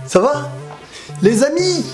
Ça va? Les amis,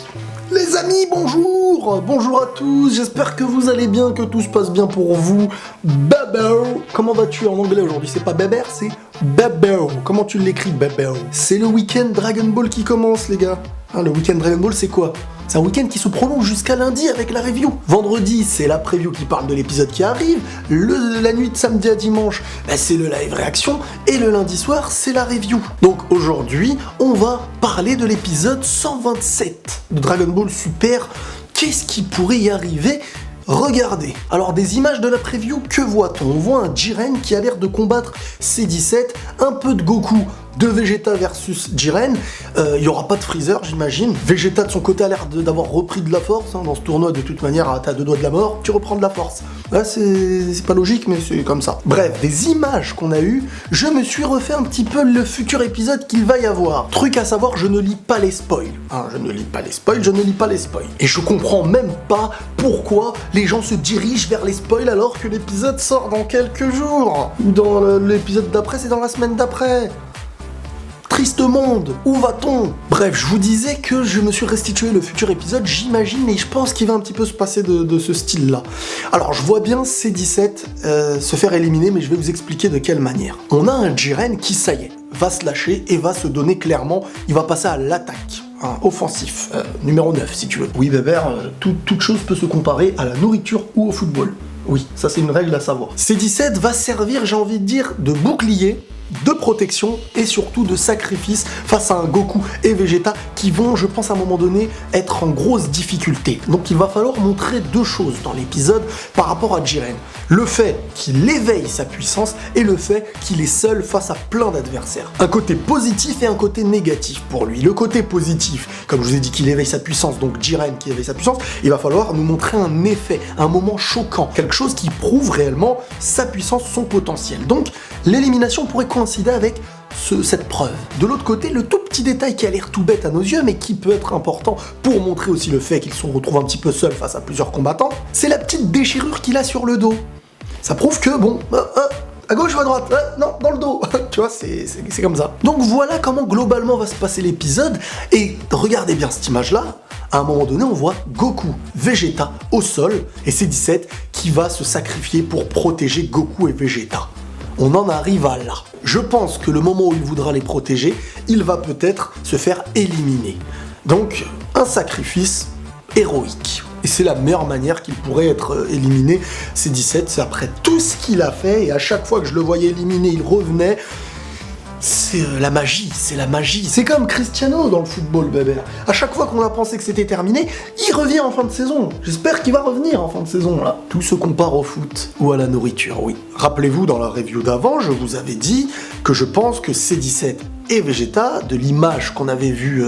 bonjour! Bonjour à tous, j'espère que vous allez bien, que tout se passe bien pour vous. Babao! Comment vas-tu en anglais aujourd'hui? C'est pas Beber, c'est Babao. Comment tu l'écris, Babao? C'est le week-end Dragon Ball qui commence, les gars. Hein, le week-end Dragon Ball, c'est quoi? C'est un week-end qui se prolonge jusqu'à lundi avec la review. Vendredi, c'est la preview qui parle de l'épisode qui arrive. La nuit de samedi à dimanche, c'est le live réaction. Et le lundi soir, c'est la review. Donc aujourd'hui, on va parler de l'épisode 127 de Dragon Ball Super. Qu'est-ce qui pourrait y arriver ? Regardez. Alors des images de la preview, que voit-on? On voit un Jiren qui a l'air de combattre C17, un peu de Goku, de Vegeta versus Jiren. Il n'y aura pas de Freezer, j'imagine. Vegeta de son côté a l'air d'avoir repris de la force. Dans ce tournoi, de toute manière, t'as 2 doigts de la mort, tu reprends de la force. Là, c'est pas logique, mais c'est comme ça. Bref, des images qu'on a eues, je me suis refait un petit peu le futur épisode qu'il va y avoir. Truc à savoir, je ne lis pas les spoils. Je ne lis pas les spoils. Et je comprends même pas pourquoi les gens se dirigent vers les spoils alors que l'épisode sort dans quelques jours. Ou dans l'épisode d'après, c'est dans la semaine d'après. Triste monde, où va-t-on? Bref, je vous disais que je me suis restitué le futur épisode, j'imagine, et je pense qu'il va un petit peu se passer de ce style-là. Alors, je vois bien C17 se faire éliminer, mais je vais vous expliquer de quelle manière. On a un Jiren qui, ça y est, va se lâcher et va se donner clairement, il va passer à l'attaque. Offensif, numéro 9 si tu veux. Oui, Bébert, toute chose peut se comparer à la nourriture ou au football. Oui, ça c'est une règle à savoir. C17 va servir, j'ai envie de dire, de bouclier, de protection et surtout de sacrifice face à un Goku et Vegeta qui vont, je pense à un moment donné, être en grosse difficulté. Donc il va falloir montrer 2 choses dans l'épisode par rapport à Jiren. Le fait qu'il éveille sa puissance et le fait qu'il est seul face à plein d'adversaires. Un côté positif et un côté négatif pour lui. Le côté positif, comme je vous ai dit qu'il éveille sa puissance, donc Jiren qui éveille sa puissance, il va falloir nous montrer un effet, un moment choquant, quelque chose qui prouve réellement sa puissance, son potentiel. Donc l'élimination pourrait coïncider avec cette preuve. De l'autre côté, le tout petit détail qui a l'air tout bête à nos yeux, mais qui peut être important pour montrer aussi le fait qu'ils se retrouvent un petit peu seuls face à plusieurs combattants, c'est la petite déchirure qu'il a sur le dos. Ça prouve que, bon, à gauche ou à droite, non, dans le dos, tu vois, c'est comme ça. Donc voilà comment globalement va se passer l'épisode, et regardez bien cette image-là. À un moment donné, on voit Goku, Vegeta au sol, et C17 qui va se sacrifier pour protéger Goku et Vegeta. On en arrive à là. Je pense que le moment où il voudra les protéger, il va peut-être se faire éliminer. Donc, un sacrifice héroïque. Et c'est la meilleure manière qu'il pourrait être éliminé. C17, c'est après tout ce qu'il a fait, et à chaque fois que je le voyais éliminé, il revenait. C'est la magie. C'est comme Cristiano dans le football, bébé. À chaque fois qu'on a pensé que c'était terminé, il revient en fin de saison. J'espère qu'il va revenir en fin de saison, là. Tout se compare au foot ou à la nourriture, oui. Rappelez-vous, dans la review d'avant, je vous avais dit que je pense que C17 et Vegeta, de l'image qu'on avait vue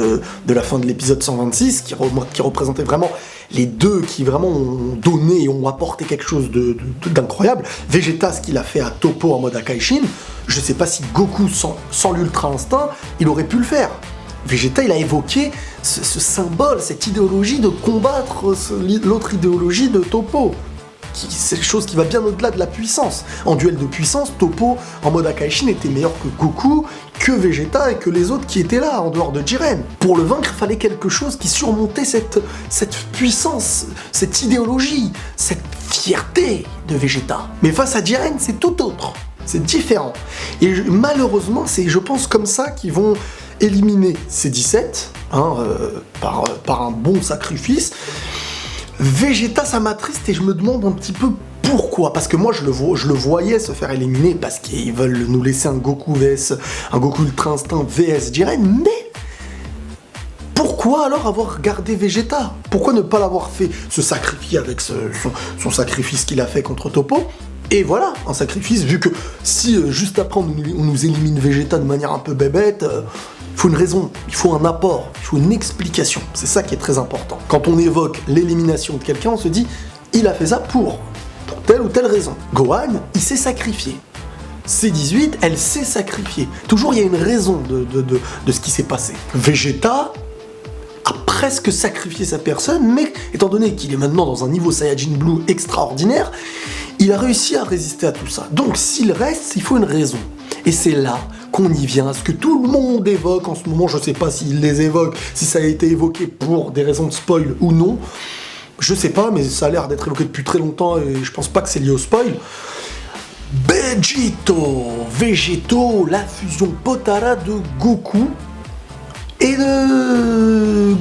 de la fin de l'épisode 126, qui représentait vraiment les deux qui vraiment ont donné et ont apporté quelque chose d'incroyable. Vegeta, ce qu'il a fait à Toppo en mode Akaishin, je sais pas si Goku, sans l'Ultra Instinct, il aurait pu le faire. Vegeta, il a évoqué ce symbole, cette idéologie de combattre l'autre idéologie de Toppo. C'est quelque chose qui va bien au-delà de la puissance. En duel de puissance, Toppo, en mode Akaishin, était meilleur que Goku, que Vegeta et que les autres qui étaient là, en dehors de Jiren. Pour le vaincre, il fallait quelque chose qui surmontait cette puissance, cette idéologie, cette fierté de Vegeta. Mais face à Jiren, c'est tout autre. C'est différent. Et malheureusement, c'est, je pense, comme ça qu'ils vont éliminer C17, par un bon sacrifice. Vegeta, ça m'attriste et je me demande un petit peu pourquoi. Parce que moi, je le voyais se faire éliminer parce qu'ils veulent nous laisser un Goku Ultra Instinct VS Jiren, mais pourquoi alors avoir gardé Vegeta? Pourquoi ne pas l'avoir fait se sacrifier avec son sacrifice qu'il a fait contre Toppo? Et voilà, un sacrifice, vu que si juste après on nous élimine Vegeta de manière un peu bébête, il faut une raison, il faut un apport, il faut une explication. C'est ça qui est très important. Quand on évoque l'élimination de quelqu'un, on se dit, il a fait ça pour telle ou telle raison. Gohan, il s'est sacrifié. C18, elle s'est sacrifiée. Toujours, il y a une raison de ce qui s'est passé. Vegeta a presque sacrifié sa personne, mais étant donné qu'il est maintenant dans un niveau Saiyajin Blue extraordinaire, il a réussi à résister à tout ça. Donc s'il reste, il faut une raison. Et c'est là qu'on y vient, ce que tout le monde évoque en ce moment, je sais pas s'il les évoque, si ça a été évoqué pour des raisons de spoil ou non, je sais pas, mais ça a l'air d'être évoqué depuis très longtemps et je pense pas que c'est lié au spoil. Végéto, la fusion Potara de Goku et de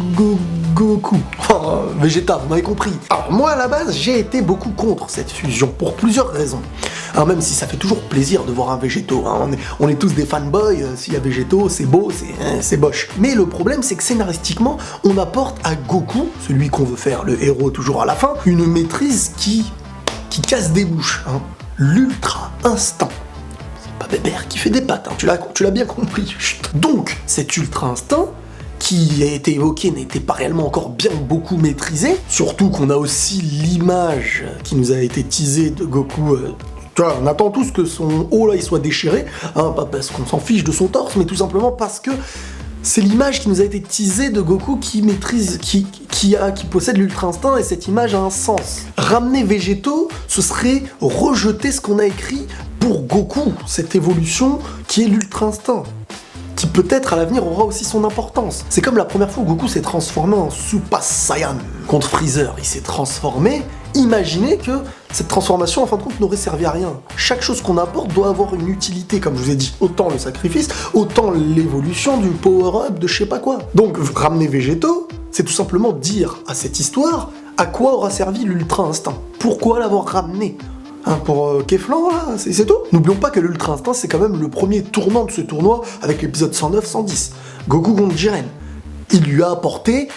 Goku. Enfin, Vegeta, vous m'avez compris. Alors moi à la base, j'ai été beaucoup contre cette fusion, pour plusieurs raisons. Alors, même si ça fait toujours plaisir de voir un Végéto, hein, on est tous des fanboys, s'il y a Végéto, c'est beau, c'est boche. Mais le problème, c'est que scénaristiquement, on apporte à Goku, celui qu'on veut faire le héros toujours à la fin, une maîtrise qui casse des bouches, hein. L'ultra instinct. C'est pas Bébert qui fait des pattes, hein. Tu l'as bien compris. Chut. Donc, cet ultra instinct, qui a été évoqué, n'était pas réellement encore bien beaucoup maîtrisé, surtout qu'on a aussi l'image qui nous a été teasée de Goku. On attend tous que son haut là il soit déchiré, hein, pas parce qu'on s'en fiche de son torse, mais tout simplement parce que c'est l'image qui nous a été teasée de Goku qui maîtrise, qui possède l'ultra instinct, et cette image a un sens. Ramener Végéto, ce serait rejeter ce qu'on a écrit pour Goku, cette évolution qui est l'ultra instinct, qui peut-être à l'avenir aura aussi son importance. C'est comme la première fois où Goku s'est transformé en Super Saiyan contre Freezer, il s'est transformé. Imaginez que cette transformation, en fin de compte, n'aurait servi à rien. Chaque chose qu'on apporte doit avoir une utilité, comme je vous ai dit. Autant le sacrifice, autant l'évolution du power-up de je sais pas quoi. Donc, ramener Végéto, c'est tout simplement dire à cette histoire à quoi aura servi l'Ultra Instinct. Pourquoi l'avoir ramené, hein, pour Keflan, là, c'est tout. N'oublions pas que l'Ultra Instinct, c'est quand même le premier tournant de ce tournoi avec l'épisode 109-110. Goku contre Jiren. Il lui a apporté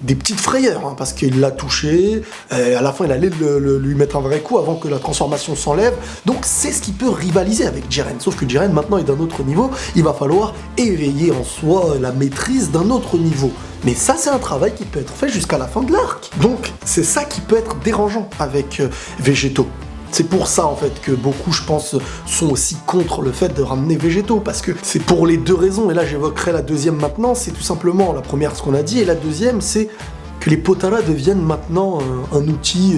des petites frayeurs, hein, parce qu'il l'a touché, à la fin il allait lui mettre un vrai coup avant que la transformation s'enlève, donc c'est ce qui peut rivaliser avec Jiren, sauf que Jiren maintenant est d'un autre niveau, il va falloir éveiller en soi la maîtrise d'un autre niveau. Mais ça c'est un travail qui peut être fait jusqu'à la fin de l'arc, donc c'est ça qui peut être dérangeant avec Végéto. C'est pour ça en fait que beaucoup, je pense, sont aussi contre le fait de ramener Végéto, parce que c'est pour les deux raisons, et là j'évoquerai la deuxième maintenant, c'est tout simplement la première ce qu'on a dit, et la deuxième c'est que les Potara deviennent maintenant un outil...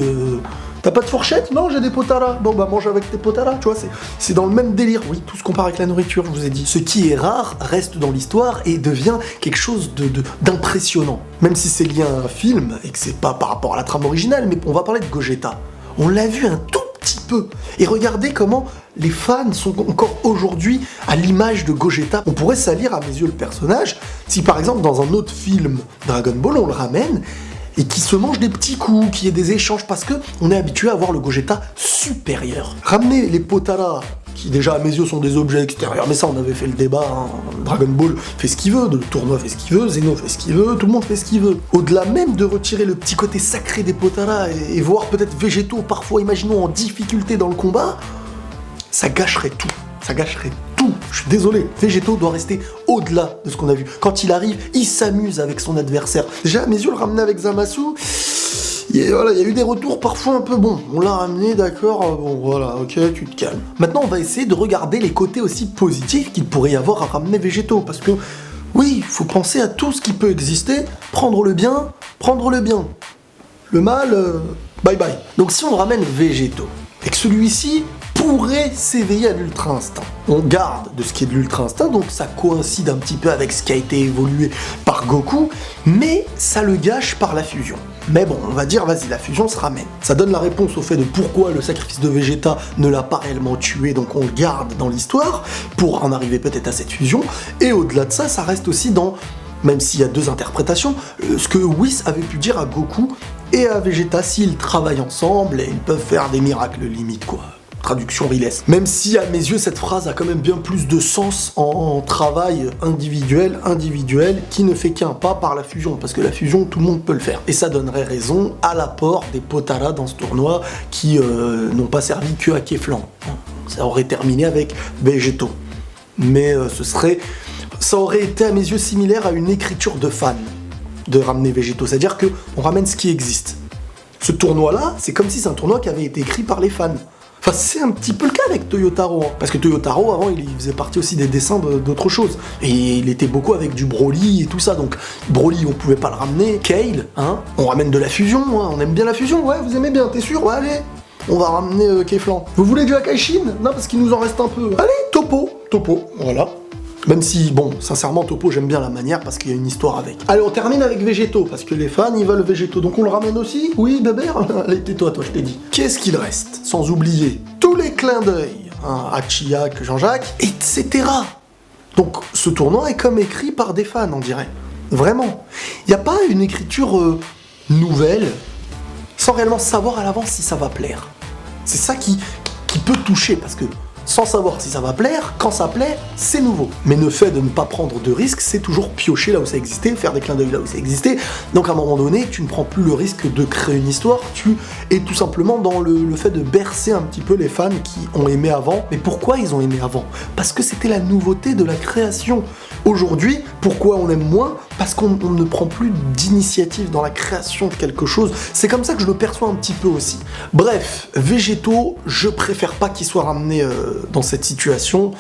T'as pas de fourchette? Non, j'ai des Potara. Bon bah mange avec tes Potara, tu vois, c'est dans le même délire. Oui, tout se compare avec la nourriture, je vous ai dit. Ce qui est rare reste dans l'histoire et devient quelque chose d'impressionnant. Même si c'est lié à un film, et que c'est pas par rapport à la trame originale, mais on va parler de Gogeta. On l'a vu un tout petit peu. Et regardez comment les fans sont encore aujourd'hui à l'image de Gogeta. On pourrait salir à mes yeux le personnage si par exemple dans un autre film Dragon Ball on le ramène et qui se mange des petits coups, qu'il y ait des échanges, parce que on est habitué à voir le Gogeta supérieur. Ramener les Potara, qui déjà à mes yeux sont des objets extérieurs, mais ça on avait fait le débat, hein. Dragon Ball fait ce qu'il veut, le tournoi fait ce qu'il veut, Zeno fait ce qu'il veut, tout le monde fait ce qu'il veut. Au-delà même de retirer le petit côté sacré des Potara et voir peut-être Végéto parfois, imaginons, en difficulté dans le combat, ça gâcherait tout. Ça gâcherait tout. Je suis désolé, Végéto doit rester au-delà de ce qu'on a vu. Quand il arrive, il s'amuse avec son adversaire. Déjà, à mes yeux, le ramener avec Zamasu, il y a eu des retours parfois un peu bons. On l'a ramené, d'accord, bon voilà, ok, tu te calmes. Maintenant, on va essayer de regarder les côtés aussi positifs qu'il pourrait y avoir à ramener Végéto, parce que, oui, il faut penser à tout ce qui peut exister, prendre le bien, le mal, bye bye. Donc si on ramène Végéto, et que celui-ci pourrait s'éveiller à l'ultra instinct. On garde de ce qui est de l'ultra instinct, donc ça coïncide un petit peu avec ce qui a été évolué par Goku, mais ça le gâche par la fusion. Mais bon, on va dire, vas-y, la fusion se ramène. Ça donne la réponse au fait de pourquoi le sacrifice de Vegeta ne l'a pas réellement tué, donc on le garde dans l'histoire, pour en arriver peut-être à cette fusion, et au-delà de ça, ça reste aussi dans, même s'il y a deux interprétations, ce que Whis avait pu dire à Goku et à Vegeta, s'ils travaillent ensemble, et ils peuvent faire des miracles limite, quoi. Traduction Riles. Même si à mes yeux cette phrase a quand même bien plus de sens en travail individuel qui ne fait qu'un pas par la fusion, parce que la fusion tout le monde peut le faire. Et ça donnerait raison à l'apport des Potara dans ce tournoi qui n'ont pas servi que à Keflan. Ça aurait terminé avec Végéto. Mais ça aurait été à mes yeux similaire à une écriture de fan de ramener Végéto, c'est-à-dire que on ramène ce qui existe. Ce tournoi-là, c'est comme si c'est un tournoi qui avait été écrit par les fans. Enfin, c'est un petit peu le cas avec Toyotaro, hein. Parce que Toyotaro, avant, il faisait partie aussi des dessins d'autres choses. Et il était beaucoup avec du Broly et tout ça, donc Broly, on pouvait pas le ramener. Kale, hein, on ramène de la fusion, hein. On aime bien la fusion, ouais, vous aimez bien, t'es sûr? Ouais, allez, on va ramener Keflan. Vous voulez du Akaishin? Non, parce qu'il nous en reste un peu. Allez, Topo, voilà. Même si, bon, sincèrement, Topo, j'aime bien la manière parce qu'il y a une histoire avec. Allez, on termine avec Végéto, parce que les fans, ils veulent Végéto. Donc on le ramène aussi? Oui, Bébert? Allez, tais-toi, toi, je t'ai dit. Qu'est-ce qu'il reste? Sans oublier tous les clins d'œil, hein, à Chiak, Jean-Jacques, etc. Donc ce tournoi est comme écrit par des fans, on dirait. Vraiment. Il n'y a pas une écriture nouvelle, sans réellement savoir à l'avance si ça va plaire. C'est ça qui peut toucher, parce que sans savoir si ça va plaire, quand ça plaît, c'est nouveau. Mais le fait de ne pas prendre de risques, c'est toujours piocher là où ça existait, faire des clins d'œil là où ça existait. Donc à un moment donné, tu ne prends plus le risque de créer une histoire, tu es tout simplement dans le fait de bercer un petit peu les fans qui ont aimé avant. Mais pourquoi ils ont aimé avant? Parce que c'était la nouveauté de la création. Aujourd'hui, pourquoi on aime moins? Parce qu'on ne prend plus d'initiative dans la création de quelque chose. C'est comme ça que je le perçois un petit peu aussi. Bref, Végéto, je préfère pas qu'il soit ramené dans cette situation.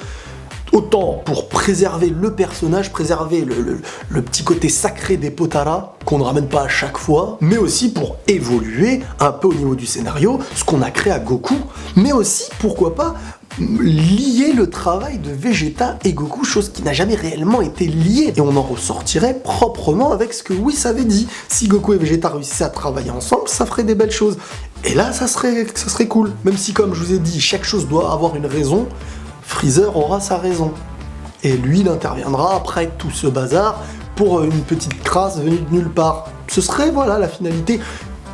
Autant pour préserver le personnage, préserver le petit côté sacré des Potara, qu'on ne ramène pas à chaque fois, mais aussi pour évoluer un peu au niveau du scénario, ce qu'on a créé à Goku, mais aussi, pourquoi pas, lier le travail de Vegeta et Goku, chose qui n'a jamais réellement été liée, et on en ressortirait proprement avec ce que Whis avait dit. Si Goku et Vegeta réussissaient à travailler ensemble, ça ferait des belles choses. Et là, ça serait cool. Même si, comme je vous ai dit, chaque chose doit avoir une raison, Freezer aura sa raison. Et lui, il interviendra après tout ce bazar pour une petite crasse venue de nulle part. Ce serait, voilà, la finalité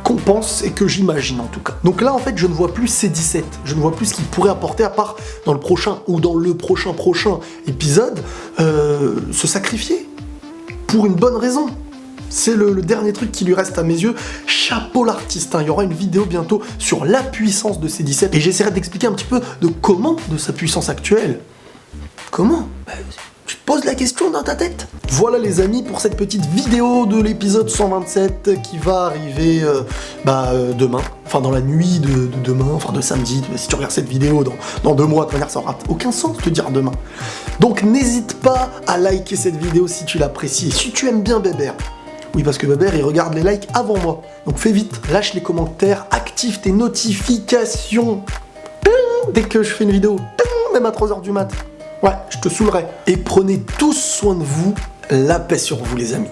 qu'on pense et que j'imagine en tout cas. Donc là, en fait, je ne vois plus C17. Je ne vois plus ce qu'il pourrait apporter à part dans le prochain ou dans le prochain épisode, se sacrifier. Pour une bonne raison. C'est le dernier truc qui lui reste à mes yeux. Chapeau l'artiste, hein. Il y aura une vidéo bientôt sur la puissance de C17 et j'essaierai d'expliquer un petit peu de sa puissance actuelle. Comment? Tu te poses la question dans ta tête? Voilà les amis pour cette petite vidéo de l'épisode 127 qui va arriver demain. Enfin dans la nuit de demain, enfin de samedi. Si tu regardes cette vidéo dans 2 mois, de manière ça aura aucun sens de te dire demain. Donc n'hésite pas à liker cette vidéo si tu l'apprécies et si tu aimes bien Bébert. Oui, parce que Bébert, il regarde les likes avant moi. Donc fais vite, lâche les commentaires, active tes notifications. Dès que je fais une vidéo, même à 3h du mat. Ouais, je te saoulerai. Et prenez tous soin de vous, la paix sur vous les amis.